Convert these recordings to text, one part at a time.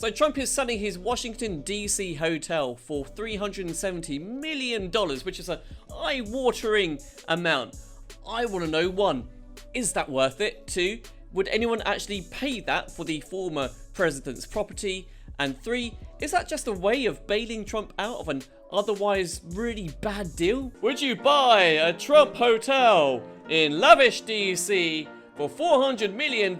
So Trump is selling his Washington DC hotel for $370 million, which is a eye-watering amount. I want to know, 1, is that worth it? 2, would anyone actually pay that for the former president's property? And 3, is that just a way of bailing Trump out of an otherwise really bad deal? Would you buy a Trump hotel in lavish DC for $400 million?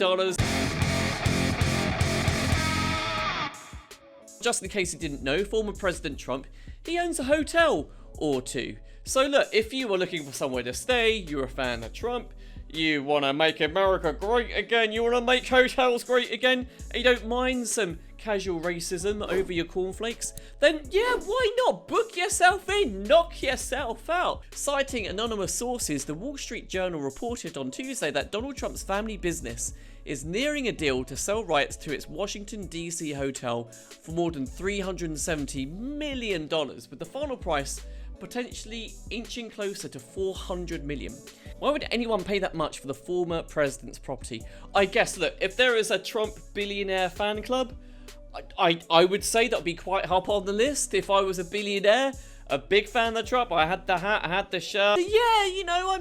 Just in case you didn't know, former President Trump, he owns a hotel or 2. So look, if you were looking for somewhere to stay, you're a fan of Trump, you want to make America great again, you want to make hotels great again, and you don't mind some casual racism over your cornflakes, then yeah, why not? Book yourself in, knock yourself out. Citing anonymous sources, the Wall Street Journal reported on Tuesday that Donald Trump's family business is nearing a deal to sell rights to its Washington DC hotel for more than $370 million, with the final price potentially inching closer to $400 million. Why would anyone pay that much for the former president's property? I guess, look, if there is a Trump billionaire fan club, I would say that would be quite high on the list. If I was a billionaire, a big fan of Trump, I had the hat, I had the shirt, yeah, you know,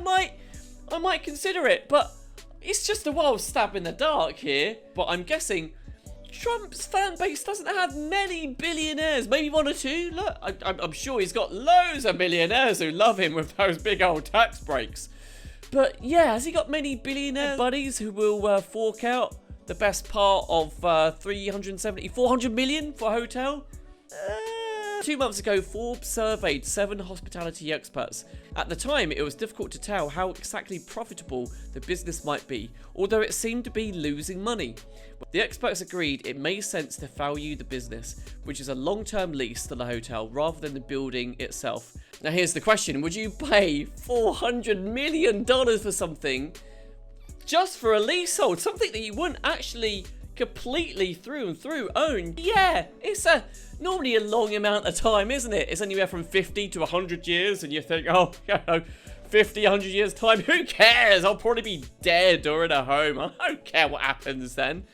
I might consider it, but it's just a wild stab in the dark here. But I'm guessing Trump's fan base doesn't have many billionaires, maybe 1 or 2. Look, I'm sure he's got loads of millionaires who love him with those big old tax breaks. But yeah, has he got many billionaire buddies who will fork out the best part of 400 million for a hotel? 2 months ago, Forbes surveyed 7 hospitality experts. At the time, it was difficult to tell how exactly profitable the business might be, although it seemed to be losing money. The experts agreed it made sense to value the business, which is a long-term lease to the hotel rather than the building itself. Now here's the question, would you pay $400 million for something just for a leasehold? Something that you wouldn't actually completely through and through own? Yeah, it's normally a long amount of time, isn't it? It's anywhere from 50 to 100 years, and you think, oh, 50, 100 years time, who cares? I'll probably be dead or in a home. I don't care what happens then.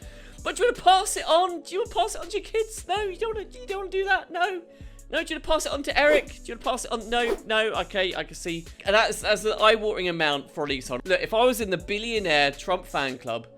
But do you want to pass it on? Do you want to pass it on to your kids? No, you don't want to do that? No. No, do you want to pass it on to Eric? Do you want to pass it on? No, okay, I can see. And that's an eye-watering amount for a leasehold. Look, if I was in the billionaire Trump fan club,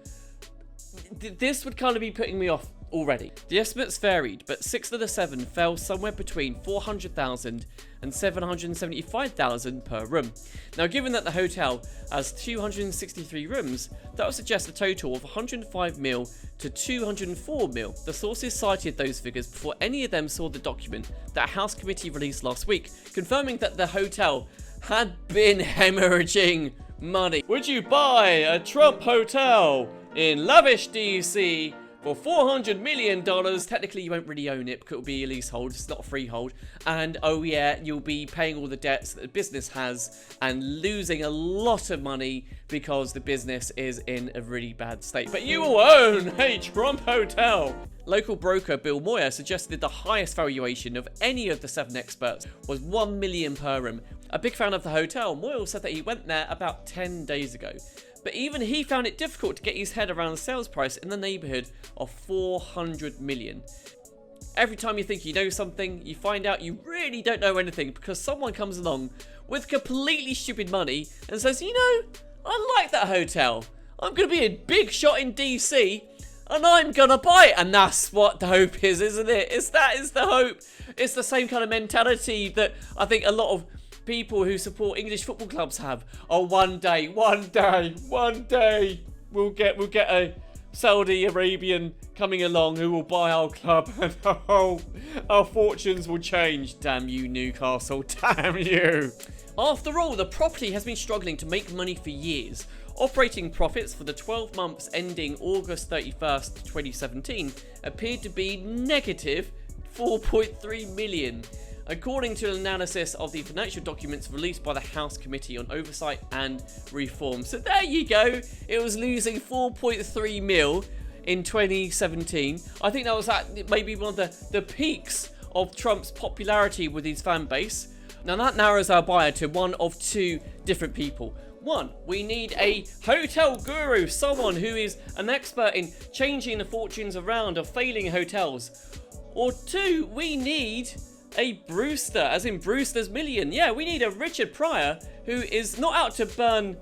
this would kind of be putting me off already. The estimates varied, but 6 of the 7 fell somewhere between $400,000 and $775,000 per room. Now, given that the hotel has 263 rooms, that would suggest a total of $105 mil to $204 mil. The sources cited those figures before any of them saw the document that a House committee released last week, confirming that the hotel had been hemorrhaging money. Would you buy a Trump hotel in lavish DC for $400 million? Technically, you won't really own it because it'll be a leasehold. It's not a freehold. And oh yeah, you'll be paying all the debts that the business has and losing a lot of money because the business is in a really bad state. But you will own a Trump hotel. Local broker Bill Moyer suggested the highest valuation of any of the 7 experts was $1 million per room. A big fan of the hotel, Moyle said that he went there about 10 days ago. But even he found it difficult to get his head around the sales price in the neighborhood of $400 million. Every time you think you know something, you find out you really don't know anything because someone comes along with completely stupid money and says, you know, I like that hotel. I'm going to be a big shot in DC and I'm going to buy it. And that's what the hope is, isn't it? That is the hope. It's the same kind of mentality that I think a lot of people who support English football clubs have. Oh, one day we'll get a Saudi Arabian coming along who will buy our club and our fortunes will change. Damn you, Newcastle, damn you. After all, the property has been struggling to make money for years. Operating profits for the 12 months ending August 31st, 2017 appeared to be negative $4.3 million. According to an analysis of the financial documents released by the House Committee on Oversight and Reform. So there you go. It was losing 4.3 mil in 2017. I think that was maybe one of the peaks of Trump's popularity with his fan base. Now that narrows our buyer to one of 2 different people. One, we need a hotel guru, someone who is an expert in changing the fortunes around of failing hotels. Or two, we need a Brewster, as in Brewster's Million. Yeah, we need a Richard Pryor who is not out to burn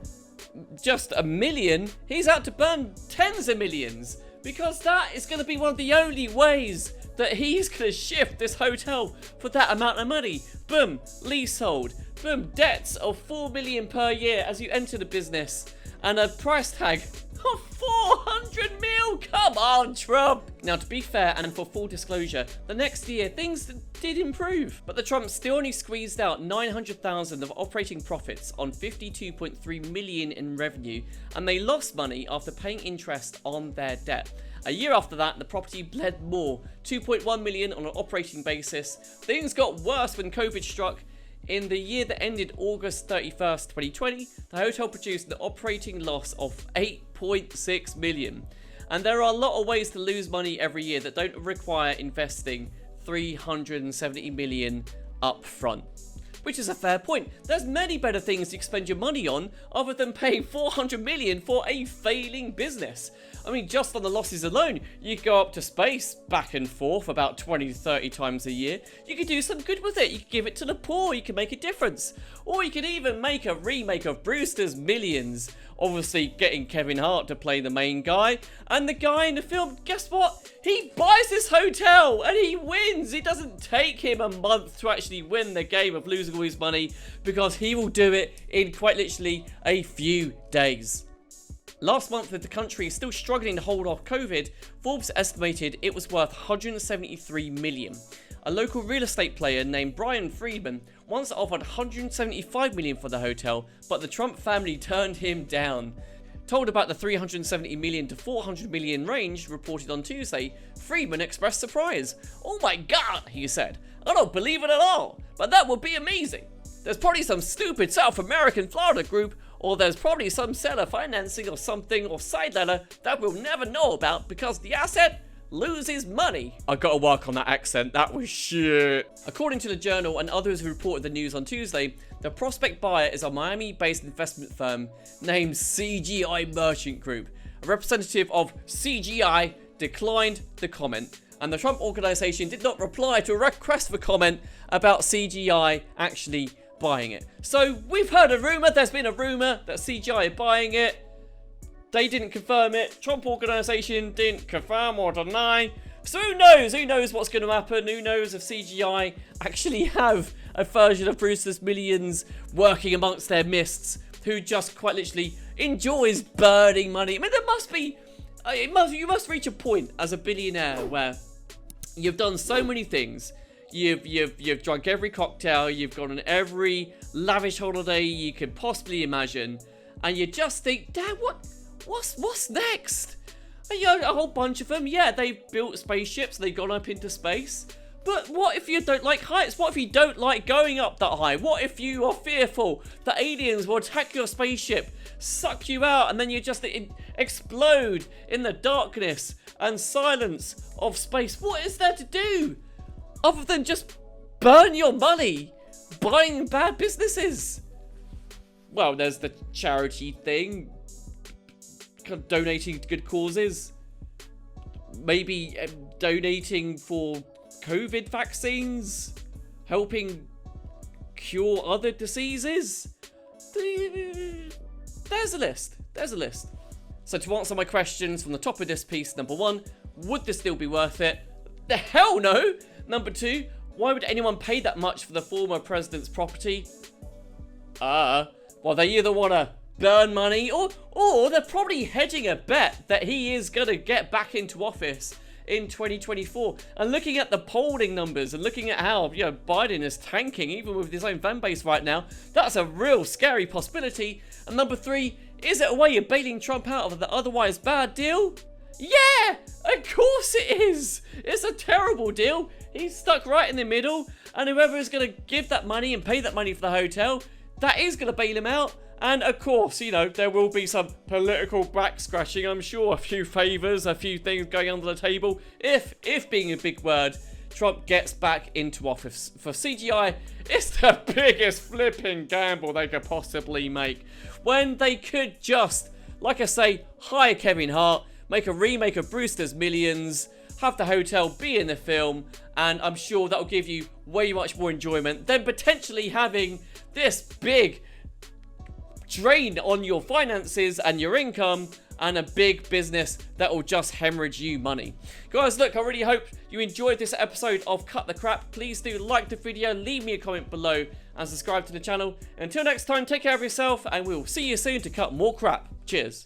just $1 million, he's out to burn tens of millions. Because that is going to be one of the only ways that he's going to shift this hotel for that amount of money. Boom, leasehold. Boom, debts of $4 million per year as you enter the business. And a price tag of 400 mil. Come on, Trump. Now, to be fair and for full disclosure, the next year things did improve, but the Trump still only squeezed out 900,000 of operating profits on 52.3 million in revenue, and they lost money after paying interest on their debt. A year after that, the property bled more, 2.1 million on an operating basis. Things got worse when COVID struck. In the year that ended August 31st, 2020, the hotel produced an operating loss of 8.6 million. And there are a lot of ways to lose money every year that don't require investing 370 million up front. Which is a fair point. There's many better things you can spend your money on other than paying 400 million for a failing business. I mean, just on the losses alone, you could go up to space back and forth about 20 to 30 times a year. You could do some good with it. You could give it to the poor. You could make a difference. Or you could even make a remake of Brewster's Millions. Obviously, getting Kevin Hart to play the main guy. And the guy in the film, guess what? He buys this hotel and he wins. It doesn't take him a month to actually win the game of losing all his money, because he will do it in quite literally a few days. Last month, with the country still struggling to hold off COVID, Forbes estimated it was worth 173 million. A local real estate player named Brian Friedman once offered 175 million for the hotel, but the Trump family turned him down. Told about the 370 million to 400 million range reported on Tuesday, Friedman expressed surprise. "Oh my god," he said, "I don't believe it at all, but that would be amazing. There's probably some stupid South American Florida group, or there's probably some seller financing or something or side letter that we'll never know about because the asset loses money." I gotta work on that accent, that was shit. According to the Journal and others who reported the news on Tuesday, the prospect buyer is a Miami-based investment firm named CGI Merchant Group. A representative of CGI declined the comment, and the Trump organization did not reply to a request for comment about CGI actually buying it. So we've heard a rumor, there's been a rumor that CGI are buying it. They didn't confirm it. Trump organization didn't confirm or deny. So who knows what's going to happen? Who knows if CGI actually have a version of Brewster's Millions working amongst their mists, who just quite literally enjoys burning money. I mean, there must be, you must reach a point as a billionaire where you've done so many things. You've drunk every cocktail, you've gone on every lavish holiday you could possibly imagine, and you just think, damn, what's next? And, you know, a whole bunch of them, yeah, they've built spaceships, they've gone up into space. But what if you don't like heights? What if you don't like going up that high? What if you are fearful that aliens will attack your spaceship, suck you out, and then you just explode in the darkness and silence of space? What is there to do other than just burn your money buying bad businesses? Well, there's the charity thing, donating to good causes, maybe donating for COVID vaccines, helping cure other diseases. There's a list. So to answer my questions from the top of this piece, number one, would this deal be worth it? The hell no! Number two, why would anyone pay that much for the former president's property? Well, they either want to burn money or they're probably hedging a bet that he is going to get back into office in 2024. And looking at the polling numbers and looking at how, you know, Biden is tanking even with his own fan base right now, that's a real scary possibility. And number three, is it a way of bailing Trump out of the otherwise bad deal? Yeah, of course it is. It's a terrible deal. He's stuck right in the middle, and whoever is going to give that money and pay that money for the hotel, that is going to bail him out. And of course, you know, there will be some political back scratching, I'm sure, a few favours, a few things going under the table, if being a big word, Trump gets back into office. For CGI, it's the biggest flipping gamble they could possibly make, when they could just, like I say, hire Kevin Hart, make a remake of Brewster's Millions, have the hotel be in the film, and I'm sure that'll give you way much more enjoyment than potentially having this big drain on your finances and your income, and a big business that will just hemorrhage you money. Guys, look, I really hope you enjoyed this episode of Cut the Crap. Please do like the video, leave me a comment below, and subscribe to the channel. Until next time, take care of yourself, and we'll see you soon to cut more crap. Cheers.